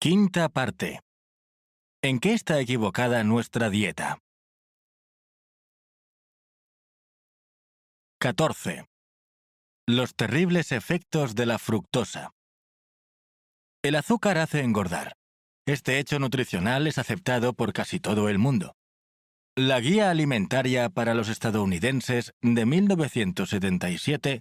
Quinta parte. ¿En qué está equivocada nuestra dieta? 14. Los terribles efectos de la fructosa. El azúcar hace engordar. Este hecho nutricional es aceptado por casi todo el mundo. La Guía Alimentaria para los Estadounidenses de 1977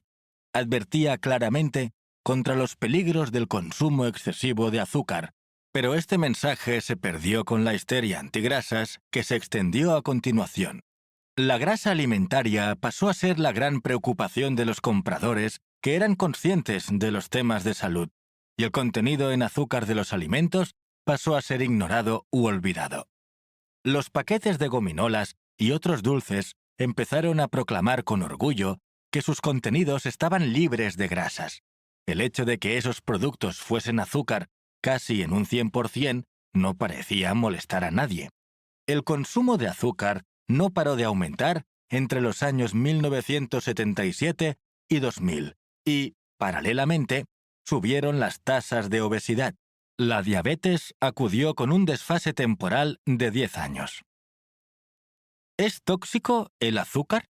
advertía claramente contra los peligros del consumo excesivo de azúcar, pero este mensaje se perdió con la histeria antigrasas que se extendió a continuación. La grasa alimentaria pasó a ser la gran preocupación de los compradores que eran conscientes de los temas de salud, y el contenido en azúcar de los alimentos pasó a ser ignorado u olvidado. Los paquetes de gominolas y otros dulces empezaron a proclamar con orgullo que sus contenidos estaban libres de grasas. El hecho de que esos productos fuesen azúcar casi en un 100% no parecía molestar a nadie. El consumo de azúcar no paró de aumentar entre los años 1977 y 2000 y, paralelamente, subieron las tasas de obesidad. La diabetes acudió con un desfase temporal de 10 años. ¿Es tóxico el azúcar?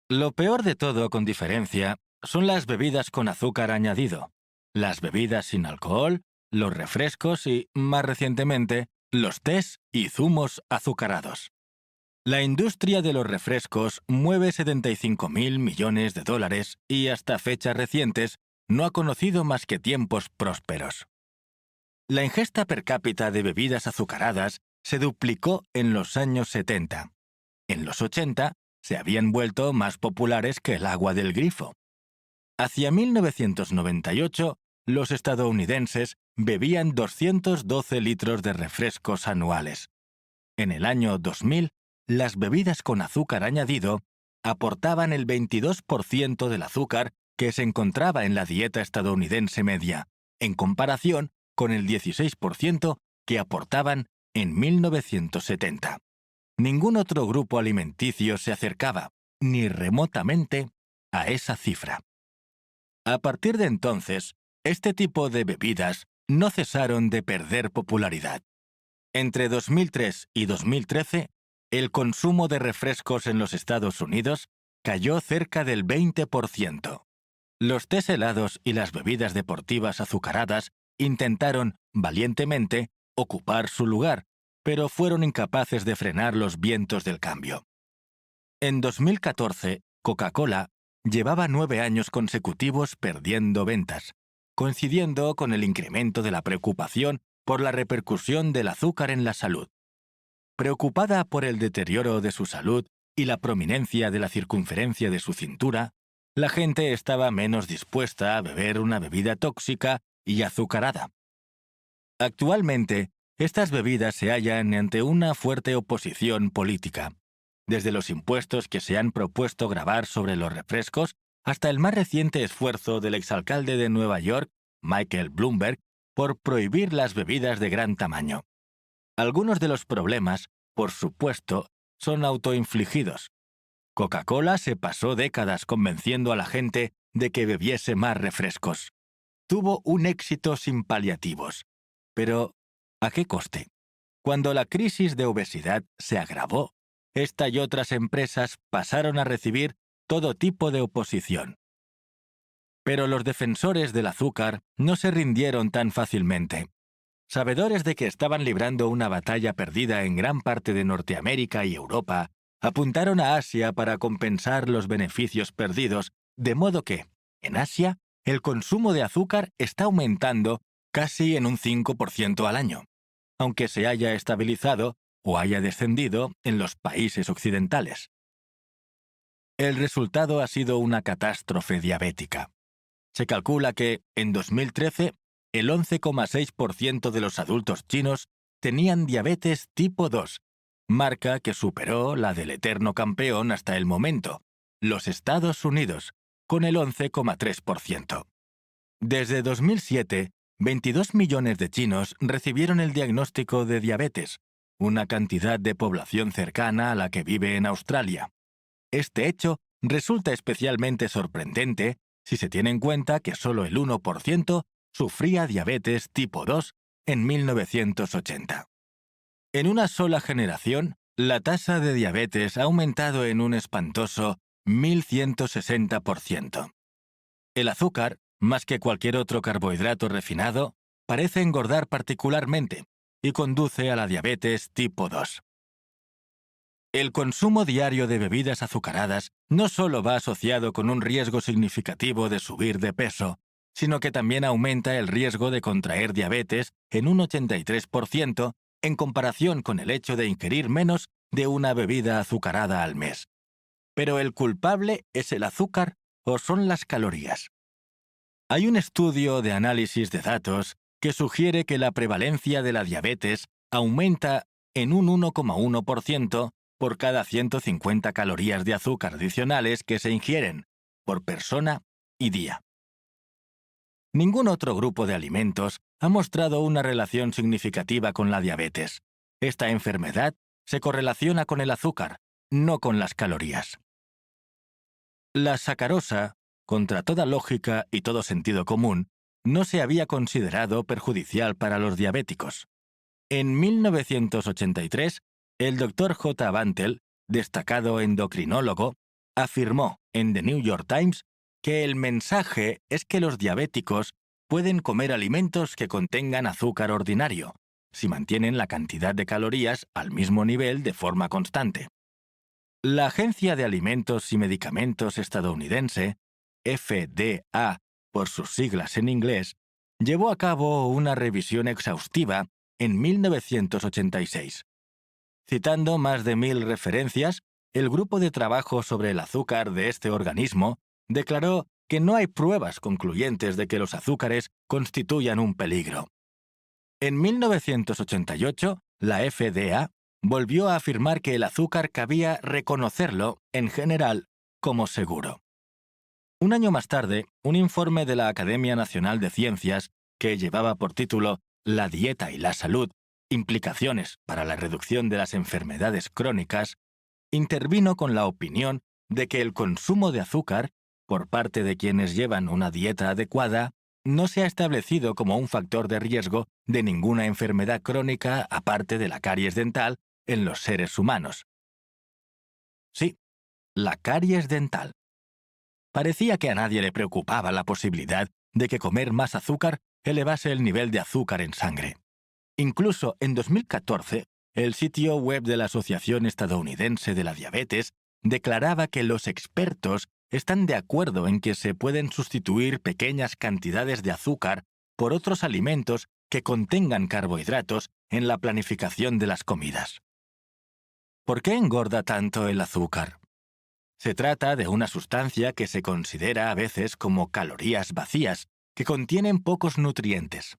Lo peor de todo, con diferencia, son las bebidas con azúcar añadido, las bebidas sin alcohol, los refrescos y, más recientemente, los tés y zumos azucarados. La industria de los refrescos mueve 75.000 millones de dólares y hasta fechas recientes no ha conocido más que tiempos prósperos. La ingesta per cápita de bebidas azucaradas se duplicó en los años 70. En los 80 se habían vuelto más populares que el agua del grifo. Hacia 1998, los estadounidenses bebían 212 litros de refrescos anuales. En el año 2000, las bebidas con azúcar añadido aportaban el 22% del azúcar que se encontraba en la dieta estadounidense media, en comparación con el 16% que aportaban en 1970. Ningún otro grupo alimenticio se acercaba, ni remotamente, a esa cifra. A partir de entonces, este tipo de bebidas no cesaron de perder popularidad. Entre 2003 y 2013, el consumo de refrescos en los Estados Unidos cayó cerca del 20%. Los tés helados y las bebidas deportivas azucaradas intentaron, valientemente, ocupar su lugar, pero fueron incapaces de frenar los vientos del cambio. En 2014, Coca-Cola llevaba 9 años consecutivos perdiendo ventas, coincidiendo con el incremento de la preocupación por la repercusión del azúcar en la salud. Preocupada por el deterioro de su salud y la prominencia de la circunferencia de su cintura, la gente estaba menos dispuesta a beber una bebida tóxica y azucarada. Actualmente, estas bebidas se hallan ante una fuerte oposición política, desde los impuestos que se han propuesto gravar sobre los refrescos hasta el más reciente esfuerzo del exalcalde de Nueva York, Michael Bloomberg, por prohibir las bebidas de gran tamaño. Algunos de los problemas, por supuesto, son autoinfligidos. Coca-Cola se pasó décadas convenciendo a la gente de que bebiese más refrescos. Tuvo un éxito sin paliativos. Pero, ¿a qué coste? Cuando la crisis de obesidad se agravó, esta y otras empresas pasaron a recibir todo tipo de oposición. Pero los defensores del azúcar no se rindieron tan fácilmente. Sabedores de que estaban librando una batalla perdida en gran parte de Norteamérica y Europa, apuntaron a Asia para compensar los beneficios perdidos, de modo que, en Asia, el consumo de azúcar está aumentando casi en un 5% al año, aunque se haya estabilizado o haya descendido en los países occidentales. El resultado ha sido una catástrofe diabética. Se calcula que, en 2013, el 11,6% de los adultos chinos tenían diabetes tipo 2, marca que superó la del eterno campeón hasta el momento, los Estados Unidos, con el 11,3%. Desde 2007, 22 millones de chinos recibieron el diagnóstico de diabetes, una cantidad de población cercana a la que vive en Australia. Este hecho resulta especialmente sorprendente si se tiene en cuenta que solo el 1% sufría diabetes tipo 2 en 1980. En una sola generación, la tasa de diabetes ha aumentado en un espantoso 1160%. El azúcar, más que cualquier otro carbohidrato refinado, parece engordar particularmente y conduce a la diabetes tipo 2. El consumo diario de bebidas azucaradas no solo va asociado con un riesgo significativo de subir de peso, sino que también aumenta el riesgo de contraer diabetes en un 83% en comparación con el hecho de ingerir menos de una bebida azucarada al mes. ¿Pero el culpable es el azúcar o son las calorías? Hay un estudio de análisis de datos que sugiere que la prevalencia de la diabetes aumenta en un 1,1% por cada 150 calorías de azúcar adicionales que se ingieren por persona y día. Ningún otro grupo de alimentos ha mostrado una relación significativa con la diabetes. Esta enfermedad se correlaciona con el azúcar, no con las calorías. La sacarosa, contra toda lógica y todo sentido común, no se había considerado perjudicial para los diabéticos. En 1983, el Dr. J. Bantel, destacado endocrinólogo, afirmó en The New York Times que el mensaje es que los diabéticos pueden comer alimentos que contengan azúcar ordinario, si mantienen la cantidad de calorías al mismo nivel de forma constante. La Agencia de Alimentos y Medicamentos estadounidense, FDA por sus siglas en inglés, llevó a cabo una revisión exhaustiva en 1986. Citando más de 1000 referencias, el grupo de trabajo sobre el azúcar de este organismo declaró que no hay pruebas concluyentes de que los azúcares constituyan un peligro. En 1988, la FDA volvió a afirmar que el azúcar cabía reconocerlo, en general, como seguro. Un año más tarde, un informe de la Academia Nacional de Ciencias, que llevaba por título La dieta y la salud, implicaciones para la reducción de las enfermedades crónicas, intervino con la opinión de que el consumo de azúcar, por parte de quienes llevan una dieta adecuada, no se ha establecido como un factor de riesgo de ninguna enfermedad crónica aparte de la caries dental en los seres humanos. Sí, la caries dental. Parecía que a nadie le preocupaba la posibilidad de que comer más azúcar elevase el nivel de azúcar en sangre. Incluso en 2014, el sitio web de la Asociación Estadounidense de la Diabetes declaraba que los expertos están de acuerdo en que se pueden sustituir pequeñas cantidades de azúcar por otros alimentos que contengan carbohidratos en la planificación de las comidas. ¿Por qué engorda tanto el azúcar? Se trata de una sustancia que se considera a veces como calorías vacías, que contienen pocos nutrientes.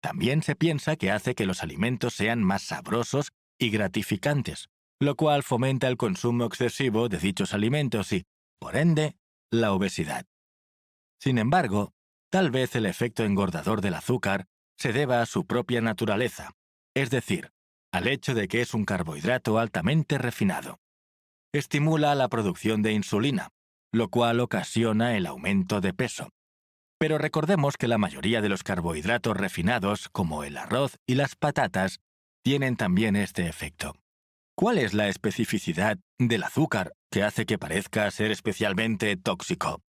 También se piensa que hace que los alimentos sean más sabrosos y gratificantes, lo cual fomenta el consumo excesivo de dichos alimentos y, por ende, la obesidad. Sin embargo, tal vez el efecto engordador del azúcar se deba a su propia naturaleza, es decir, al hecho de que es un carbohidrato altamente refinado. Estimula la producción de insulina, lo cual ocasiona el aumento de peso. Pero recordemos que la mayoría de los carbohidratos refinados, como el arroz y las patatas, tienen también este efecto. ¿Cuál es la especificidad del azúcar que hace que parezca ser especialmente tóxico?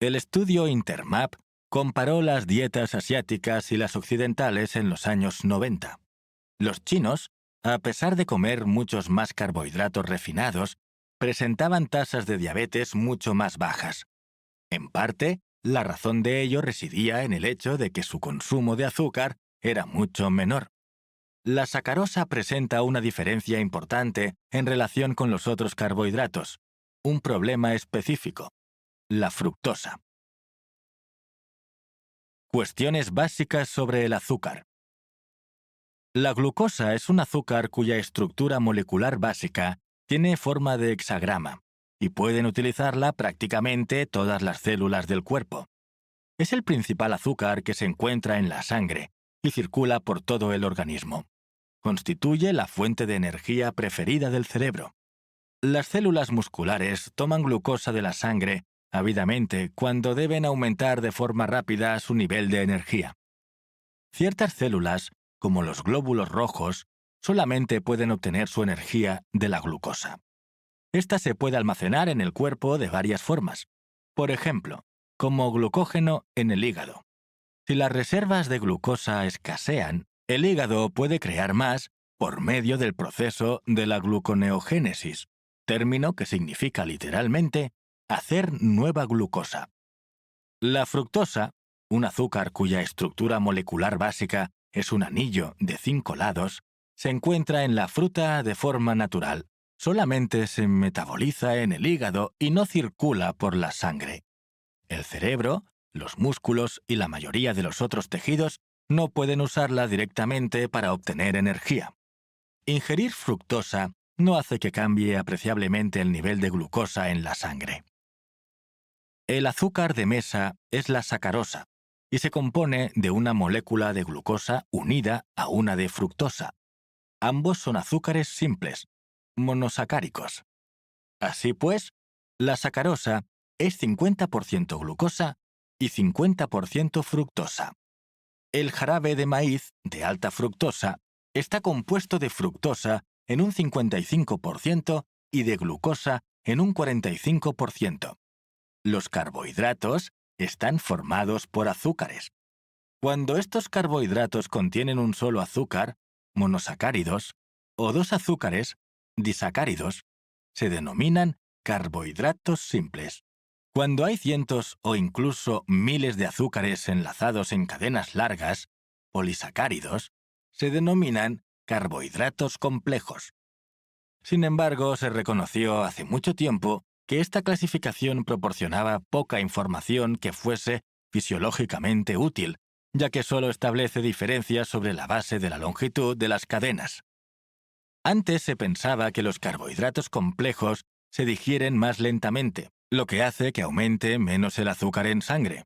El estudio Intermap comparó las dietas asiáticas y las occidentales en los años 90. Los chinos, a pesar de comer muchos más carbohidratos refinados, presentaban tasas de diabetes mucho más bajas. En parte, la razón de ello residía en el hecho de que su consumo de azúcar era mucho menor. La sacarosa presenta una diferencia importante en relación con los otros carbohidratos, un problema específico: la fructosa. Cuestiones básicas sobre el azúcar. La glucosa es un azúcar cuya estructura molecular básica tiene forma de hexagrama, y pueden utilizarla prácticamente todas las células del cuerpo. Es el principal azúcar que se encuentra en la sangre y circula por todo el organismo. Constituye la fuente de energía preferida del cerebro. Las células musculares toman glucosa de la sangre ávidamente cuando deben aumentar de forma rápida su nivel de energía. Ciertas células, como los glóbulos rojos, solamente pueden obtener su energía de la glucosa. Esta se puede almacenar en el cuerpo de varias formas. Por ejemplo, como glucógeno en el hígado. Si las reservas de glucosa escasean, el hígado puede crear más por medio del proceso de la gluconeogénesis, término que significa literalmente hacer nueva glucosa. La fructosa, un azúcar cuya estructura molecular básica es un anillo de 5 lados, se encuentra en la fruta de forma natural. Solamente se metaboliza en el hígado y no circula por la sangre. El cerebro, los músculos y la mayoría de los otros tejidos no pueden usarla directamente para obtener energía. Ingerir fructosa no hace que cambie apreciablemente el nivel de glucosa en la sangre. El azúcar de mesa es la sacarosa y se compone de una molécula de glucosa unida a una de fructosa. Ambos son azúcares simples, monosacáricos. Así pues, la sacarosa es 50% glucosa y 50% fructosa. El jarabe de maíz de alta fructosa está compuesto de fructosa en un 55% y de glucosa en un 45%. Los carbohidratos están formados por azúcares. Cuando estos carbohidratos contienen un solo azúcar, monosacáridos, o dos azúcares, disacáridos, se denominan carbohidratos simples. Cuando hay cientos o incluso miles de azúcares enlazados en cadenas largas, polisacáridos, se denominan carbohidratos complejos. Sin embargo, se reconoció hace mucho tiempo que esta clasificación proporcionaba poca información que fuese fisiológicamente útil, ya que solo establece diferencias sobre la base de la longitud de las cadenas. Antes se pensaba que los carbohidratos complejos se digieren más lentamente, lo que hace que aumente menos el azúcar en sangre.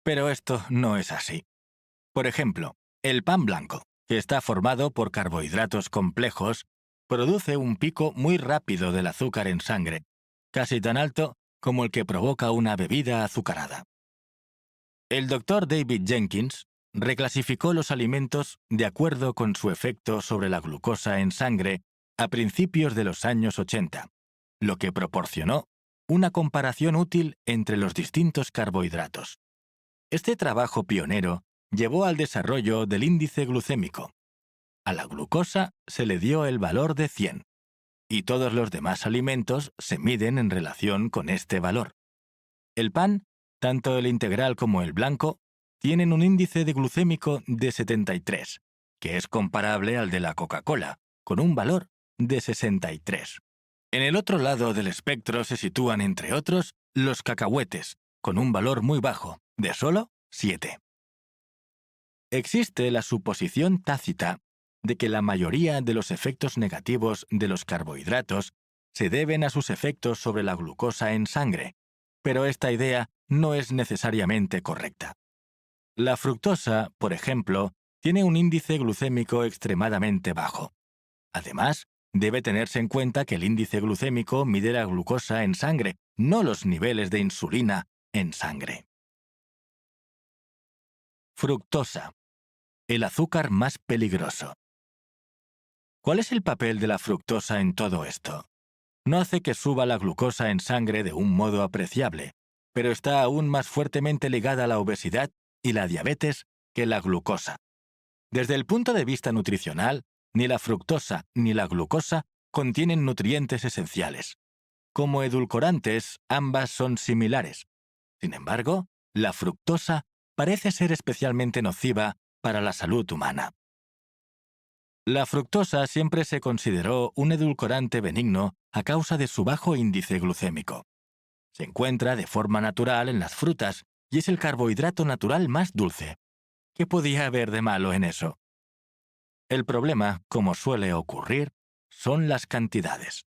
Pero esto no es así. Por ejemplo, el pan blanco, que está formado por carbohidratos complejos, produce un pico muy rápido del azúcar en sangre, casi tan alto como el que provoca una bebida azucarada. El doctor David Jenkins reclasificó los alimentos de acuerdo con su efecto sobre la glucosa en sangre a principios de los años 80, lo que proporcionó una comparación útil entre los distintos carbohidratos. Este trabajo pionero llevó al desarrollo del índice glucémico. A la glucosa se le dio el valor de 100, y todos los demás alimentos se miden en relación con este valor. El pan, tanto el integral como el blanco, tienen un índice de glucémico de 73, que es comparable al de la Coca-Cola, con un valor de 63. En el otro lado del espectro se sitúan, entre otros, los cacahuetes, con un valor muy bajo, de solo 7. Existe la suposición tácita de que la mayoría de los efectos negativos de los carbohidratos se deben a sus efectos sobre la glucosa en sangre, pero esta idea no es necesariamente correcta. La fructosa, por ejemplo, tiene un índice glucémico extremadamente bajo. Además, debe tenerse en cuenta que el índice glucémico mide la glucosa en sangre, no los niveles de insulina en sangre. Fructosa, el azúcar más peligroso. ¿Cuál es el papel de la fructosa en todo esto? No hace que suba la glucosa en sangre de un modo apreciable, pero está aún más fuertemente ligada a la obesidad y la diabetes que la glucosa. Desde el punto de vista nutricional, ni la fructosa ni la glucosa contienen nutrientes esenciales. Como edulcorantes, ambas son similares. Sin embargo, la fructosa parece ser especialmente nociva para la salud humana. La fructosa siempre se consideró un edulcorante benigno a causa de su bajo índice glucémico. Se encuentra de forma natural en las frutas y es el carbohidrato natural más dulce. ¿Qué podía haber de malo en eso? El problema, como suele ocurrir, son las cantidades.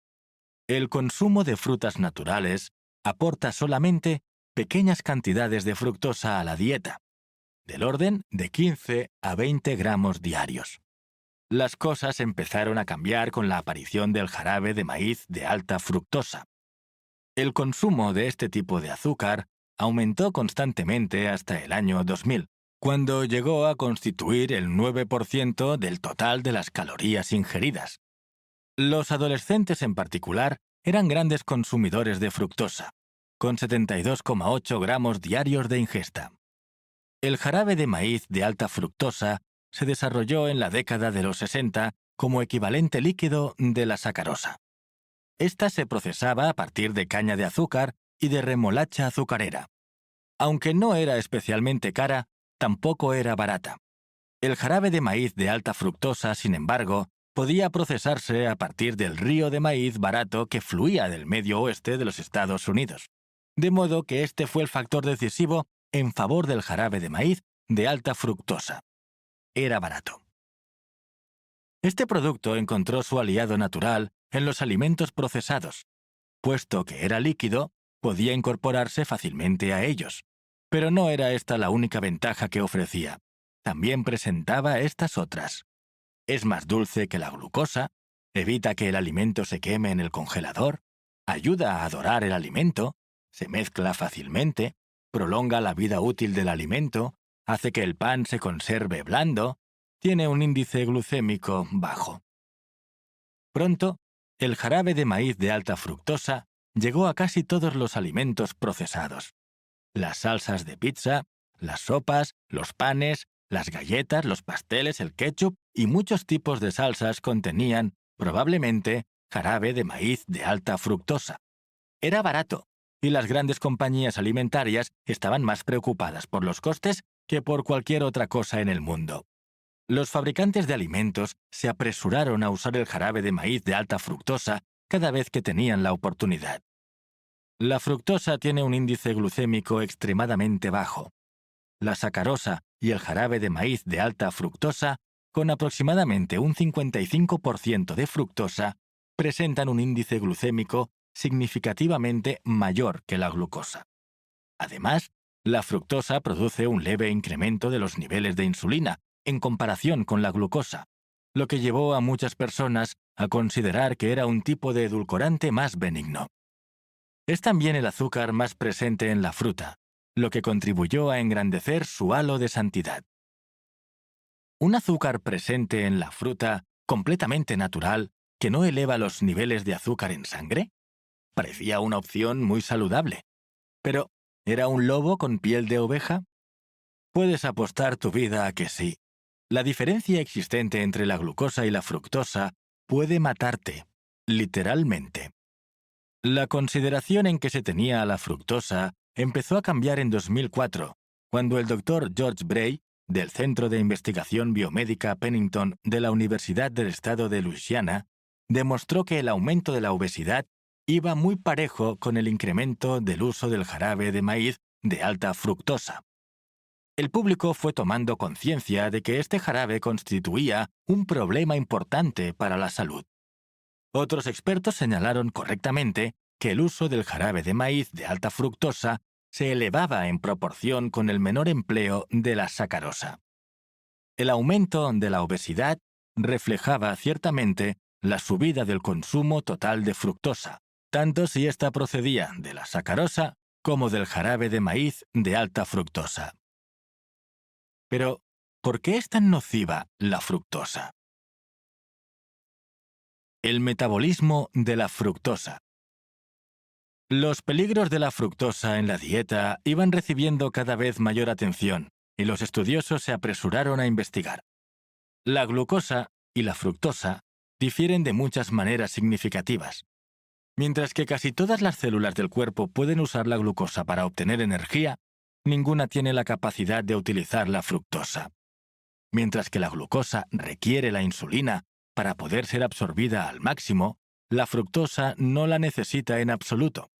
El consumo de frutas naturales aporta solamente pequeñas cantidades de fructosa a la dieta, del orden de 15 a 20 gramos diarios. Las cosas empezaron a cambiar con la aparición del jarabe de maíz de alta fructosa. El consumo de este tipo de azúcar aumentó constantemente hasta el año 2000, cuando llegó a constituir el 9% del total de las calorías ingeridas. Los adolescentes en particular eran grandes consumidores de fructosa, con 72,8 gramos diarios de ingesta. El jarabe de maíz de alta fructosa se desarrolló en la década de los 60 como equivalente líquido de la sacarosa. Esta se procesaba a partir de caña de azúcar y de remolacha azucarera. Aunque no era especialmente cara, tampoco era barata. El jarabe de maíz de alta fructosa, sin embargo, podía procesarse a partir del río de maíz barato que fluía del medio oeste de los Estados Unidos. De modo que este fue el factor decisivo en favor del jarabe de maíz de alta fructosa. Era barato. Este producto encontró su aliado natural en los alimentos procesados. Puesto que era líquido, podía incorporarse fácilmente a ellos. Pero no era esta la única ventaja que ofrecía. También presentaba estas otras. Es más dulce que la glucosa, evita que el alimento se queme en el congelador, ayuda a dorar el alimento, se mezcla fácilmente, prolonga la vida útil del alimento, hace que el pan se conserve blando, tiene un índice glucémico bajo. Pronto, el jarabe de maíz de alta fructosa llegó a casi todos los alimentos procesados. Las salsas de pizza, las sopas, los panes, las galletas, los pasteles, el ketchup y muchos tipos de salsas contenían, probablemente, jarabe de maíz de alta fructosa. Era barato, y las grandes compañías alimentarias estaban más preocupadas por los costes que por cualquier otra cosa en el mundo. Los fabricantes de alimentos se apresuraron a usar el jarabe de maíz de alta fructosa cada vez que tenían la oportunidad. La fructosa tiene un índice glucémico extremadamente bajo. La sacarosa y el jarabe de maíz de alta fructosa, con aproximadamente un 55% de fructosa, presentan un índice glucémico significativamente mayor que la glucosa. Además, la fructosa produce un leve incremento de los niveles de insulina en comparación con la glucosa, lo que llevó a muchas personas a considerar que era un tipo de edulcorante más benigno. Es también el azúcar más presente en la fruta, lo que contribuyó a engrandecer su halo de santidad. Un azúcar presente en la fruta, completamente natural, que no eleva los niveles de azúcar en sangre, parecía una opción muy saludable. Pero, ¿era un lobo con piel de oveja? Puedes apostar tu vida a que sí. La diferencia existente entre la glucosa y la fructosa puede matarte, literalmente. La consideración en que se tenía a la fructosa empezó a cambiar en 2004, cuando el Dr. George Bray, del Centro de Investigación Biomédica Pennington de la Universidad del Estado de Luisiana, demostró que el aumento de la obesidad iba muy parejo con el incremento del uso del jarabe de maíz de alta fructosa. El público fue tomando conciencia de que este jarabe constituía un problema importante para la salud. Otros expertos señalaron correctamente que el uso del jarabe de maíz de alta fructosa se elevaba en proporción con el menor empleo de la sacarosa. El aumento de la obesidad reflejaba ciertamente la subida del consumo total de fructosa, tanto si ésta procedía de la sacarosa como del jarabe de maíz de alta fructosa. Pero, ¿por qué es tan nociva la fructosa? El metabolismo de la fructosa. Los peligros de la fructosa en la dieta iban recibiendo cada vez mayor atención, y los estudiosos se apresuraron a investigar. La glucosa y la fructosa difieren de muchas maneras significativas. Mientras que casi todas las células del cuerpo pueden usar la glucosa para obtener energía, ninguna tiene la capacidad de utilizar la fructosa. Mientras que la glucosa requiere la insulina para poder ser absorbida al máximo, la fructosa no la necesita en absoluto.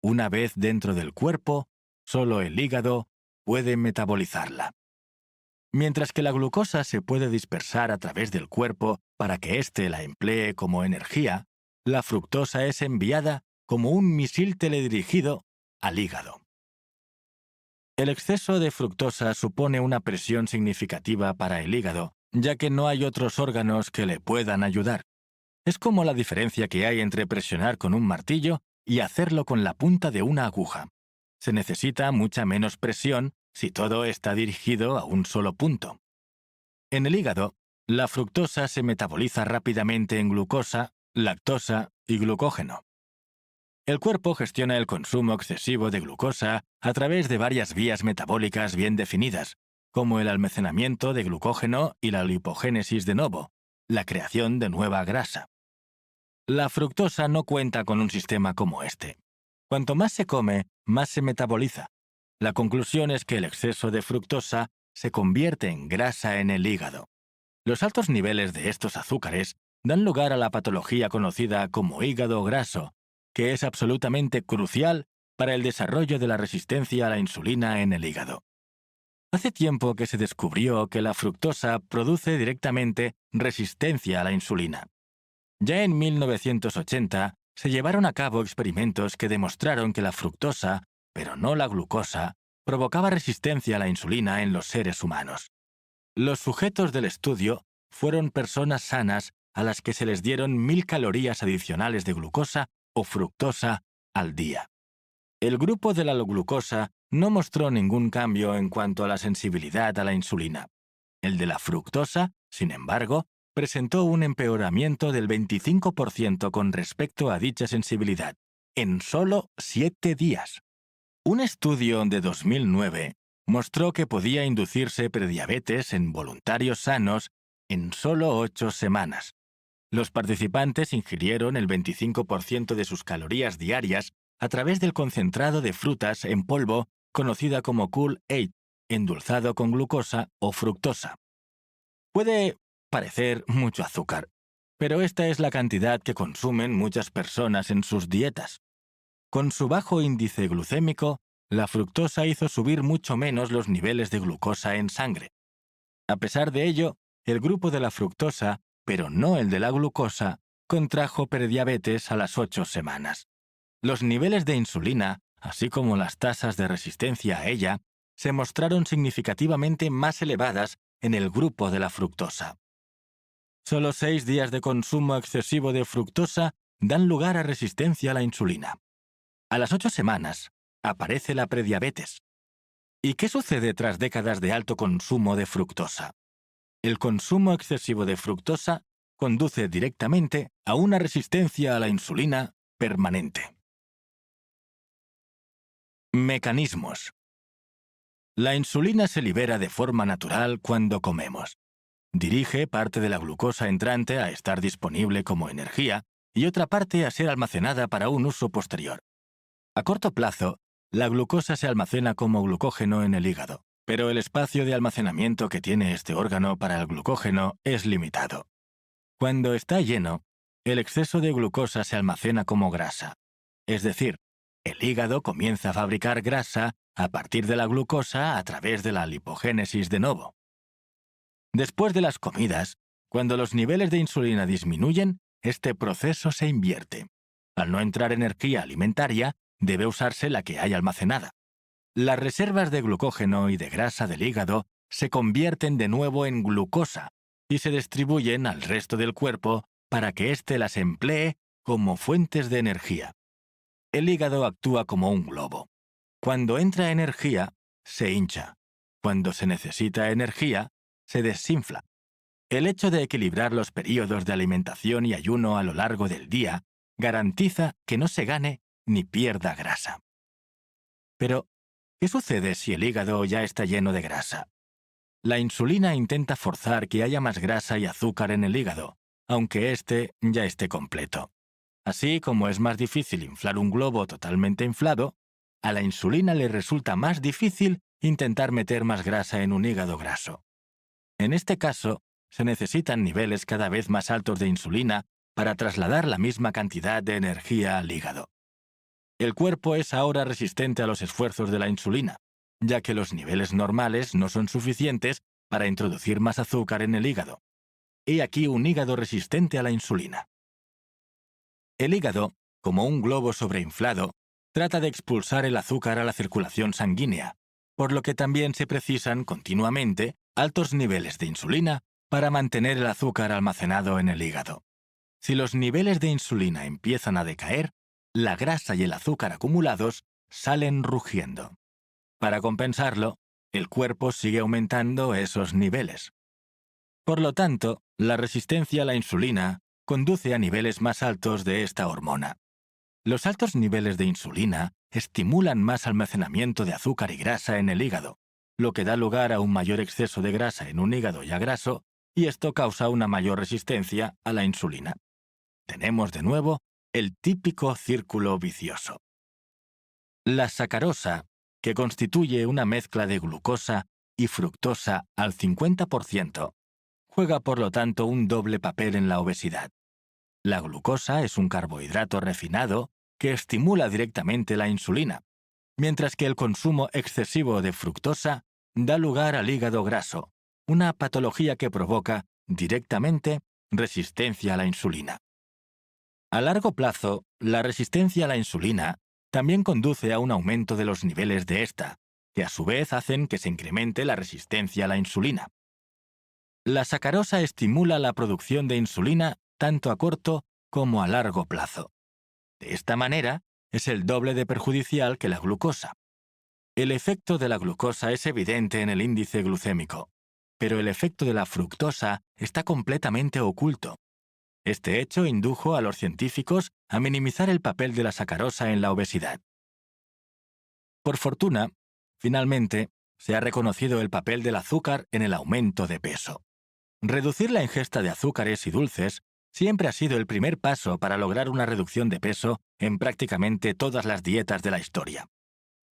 Una vez dentro del cuerpo, solo el hígado puede metabolizarla. Mientras que la glucosa se puede dispersar a través del cuerpo para que éste la emplee como energía, la fructosa es enviada como un misil teledirigido al hígado. El exceso de fructosa supone una presión significativa para el hígado, ya que no hay otros órganos que le puedan ayudar. Es como la diferencia que hay entre presionar con un martillo y hacerlo con la punta de una aguja. Se necesita mucha menos presión si todo está dirigido a un solo punto. En el hígado, la fructosa se metaboliza rápidamente en glucosa, lactosa y glucógeno. El cuerpo gestiona el consumo excesivo de glucosa a través de varias vías metabólicas bien definidas, como el almacenamiento de glucógeno y la lipogénesis de novo, la creación de nueva grasa. La fructosa no cuenta con un sistema como este. Cuanto más se come, más se metaboliza. La conclusión es que el exceso de fructosa se convierte en grasa en el hígado. Los altos niveles de estos azúcares dan lugar a la patología conocida como hígado graso, que es absolutamente crucial para el desarrollo de la resistencia a la insulina en el hígado. Hace tiempo que se descubrió que la fructosa produce directamente resistencia a la insulina. Ya en 1980 se llevaron a cabo experimentos que demostraron que la fructosa, pero no la glucosa, provocaba resistencia a la insulina en los seres humanos. Los sujetos del estudio fueron personas sanas a las que se les dieron 1000 calorías adicionales de glucosa o fructosa al día. El grupo de la glucosa no mostró ningún cambio en cuanto a la sensibilidad a la insulina. El de la fructosa, sin embargo, presentó un empeoramiento del 25% con respecto a dicha sensibilidad, en solo 7 días. Un estudio de 2009 mostró que podía inducirse prediabetes en voluntarios sanos en solo 8 semanas. Los participantes ingirieron el 25% de sus calorías diarias a través del concentrado de frutas en polvo conocida como Kool-Aid, endulzado con glucosa o fructosa. Puede parecer mucho azúcar, pero esta es la cantidad que consumen muchas personas en sus dietas. Con su bajo índice glucémico, la fructosa hizo subir mucho menos los niveles de glucosa en sangre. A pesar de ello, el grupo de la fructosa, pero no el de la glucosa, contrajo prediabetes a las 8 semanas. Los niveles de insulina, así como las tasas de resistencia a ella, se mostraron significativamente más elevadas en el grupo de la fructosa. Solo 6 días de consumo excesivo de fructosa dan lugar a resistencia a la insulina. A las 8 semanas, aparece la prediabetes. ¿Y qué sucede tras décadas de alto consumo de fructosa? El consumo excesivo de fructosa conduce directamente a una resistencia a la insulina permanente. Mecanismos. La insulina se libera de forma natural cuando comemos. Dirige parte de la glucosa entrante a estar disponible como energía y otra parte a ser almacenada para un uso posterior. A corto plazo, la glucosa se almacena como glucógeno en el hígado, pero el espacio de almacenamiento que tiene este órgano para el glucógeno es limitado. Cuando está lleno, el exceso de glucosa se almacena como grasa. Es decir, el hígado comienza a fabricar grasa a partir de la glucosa a través de la lipogénesis de novo. Después de las comidas, cuando los niveles de insulina disminuyen, este proceso se invierte. Al no entrar energía alimentaria, debe usarse la que hay almacenada. Las reservas de glucógeno y de grasa del hígado se convierten de nuevo en glucosa y se distribuyen al resto del cuerpo para que éste las emplee como fuentes de energía. El hígado actúa como un globo. Cuando entra energía, se hincha. Cuando se necesita energía, se desinfla. El hecho de equilibrar los períodos de alimentación y ayuno a lo largo del día garantiza que no se gane ni pierda grasa. Pero, ¿qué sucede si el hígado ya está lleno de grasa? La insulina intenta forzar que haya más grasa y azúcar en el hígado, aunque éste ya esté completo. Así como es más difícil inflar un globo totalmente inflado, a la insulina le resulta más difícil intentar meter más grasa en un hígado graso. En este caso, se necesitan niveles cada vez más altos de insulina para trasladar la misma cantidad de energía al hígado. El cuerpo es ahora resistente a los esfuerzos de la insulina, ya que los niveles normales no son suficientes para introducir más azúcar en el hígado. He aquí un hígado resistente a la insulina. El hígado, como un globo sobreinflado, trata de expulsar el azúcar a la circulación sanguínea, por lo que también se precisan continuamente altos niveles de insulina para mantener el azúcar almacenado en el hígado. Si los niveles de insulina empiezan a decaer, la grasa y el azúcar acumulados salen rugiendo. Para compensarlo, el cuerpo sigue aumentando esos niveles. Por lo tanto, la resistencia a la insulina conduce a niveles más altos de esta hormona. Los altos niveles de insulina estimulan más almacenamiento de azúcar y grasa en el hígado, lo que da lugar a un mayor exceso de grasa en un hígado ya graso, y esto causa una mayor resistencia a la insulina. Tenemos de nuevo el típico círculo vicioso. La sacarosa, que constituye una mezcla de glucosa y fructosa al 50%, juega por lo tanto un doble papel en la obesidad. La glucosa es un carbohidrato refinado que estimula directamente la insulina, mientras que el consumo excesivo de fructosa da lugar al hígado graso, una patología que provoca directamente resistencia a la insulina. A largo plazo, la resistencia a la insulina también conduce a un aumento de los niveles de esta, que a su vez hacen que se incremente la resistencia a la insulina. La sacarosa estimula la producción de insulina tanto a corto como a largo plazo. De esta manera, es el doble de perjudicial que la glucosa. El efecto de la glucosa es evidente en el índice glucémico, pero el efecto de la fructosa está completamente oculto. Este hecho indujo a los científicos a minimizar el papel de la sacarosa en la obesidad. Por fortuna, finalmente, se ha reconocido el papel del azúcar en el aumento de peso. Reducir la ingesta de azúcares y dulces siempre ha sido el primer paso para lograr una reducción de peso en prácticamente todas las dietas de la historia.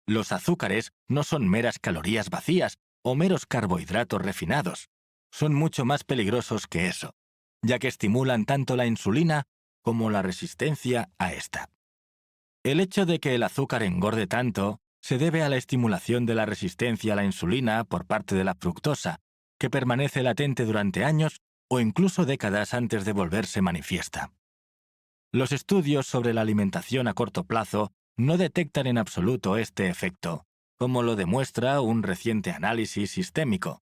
Los azúcares no son meras calorías vacías o meros carbohidratos refinados. Son mucho más peligrosos que eso, ya que estimulan tanto la insulina como la resistencia a esta. El hecho de que el azúcar engorde tanto se debe a la estimulación de la resistencia a la insulina por parte de la fructosa, que permanece latente durante años o incluso décadas antes de volverse manifiesta. Los estudios sobre la alimentación a corto plazo no detectan en absoluto este efecto, como lo demuestra un reciente análisis sistémico.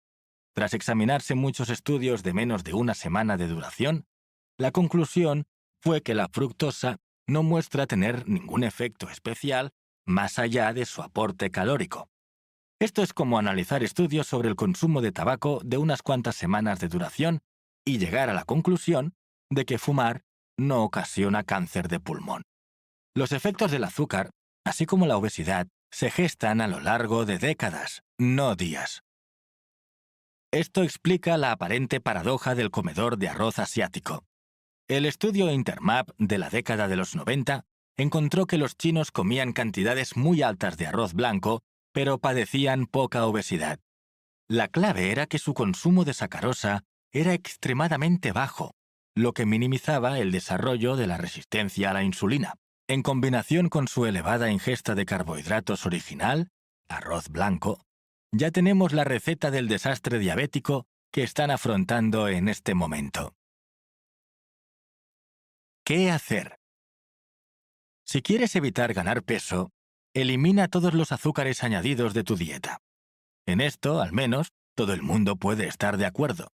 Tras examinarse muchos estudios de menos de una semana de duración, la conclusión fue que la fructosa no muestra tener ningún efecto especial más allá de su aporte calórico. Esto es como analizar estudios sobre el consumo de tabaco de unas cuantas semanas de duración y llegar a la conclusión de que fumar no ocasiona cáncer de pulmón. Los efectos del azúcar, así como la obesidad, se gestan a lo largo de décadas, no días. Esto explica la aparente paradoja del comedor de arroz asiático. El estudio Intermap de la década de los 90 encontró que los chinos comían cantidades muy altas de arroz blanco, pero padecían poca obesidad. La clave era que su consumo de sacarosa era extremadamente bajo, lo que minimizaba el desarrollo de la resistencia a la insulina. En combinación con su elevada ingesta de carbohidratos original, arroz blanco, ya tenemos la receta del desastre diabético que están afrontando en este momento. ¿Qué hacer? Si quieres evitar ganar peso, elimina todos los azúcares añadidos de tu dieta. En esto, al menos, todo el mundo puede estar de acuerdo.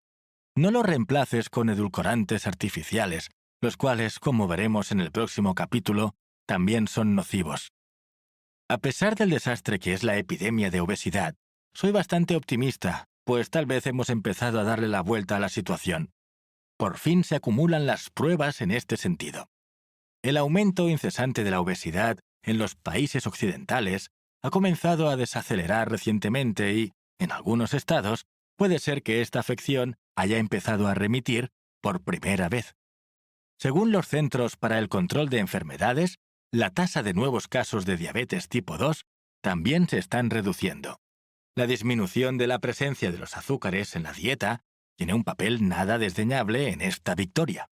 No lo reemplaces con edulcorantes artificiales, los cuales, como veremos en el próximo capítulo, también son nocivos. A pesar del desastre que es la epidemia de obesidad, soy bastante optimista, pues tal vez hemos empezado a darle la vuelta a la situación. Por fin se acumulan las pruebas en este sentido. El aumento incesante de la obesidad en los países occidentales ha comenzado a desacelerar recientemente y, en algunos estados, puede ser que esta afección haya empezado a remitir por primera vez. Según los Centros para el Control de Enfermedades, la tasa de nuevos casos de diabetes tipo 2 también se están reduciendo. La disminución de la presencia de los azúcares en la dieta tiene un papel nada desdeñable en esta victoria.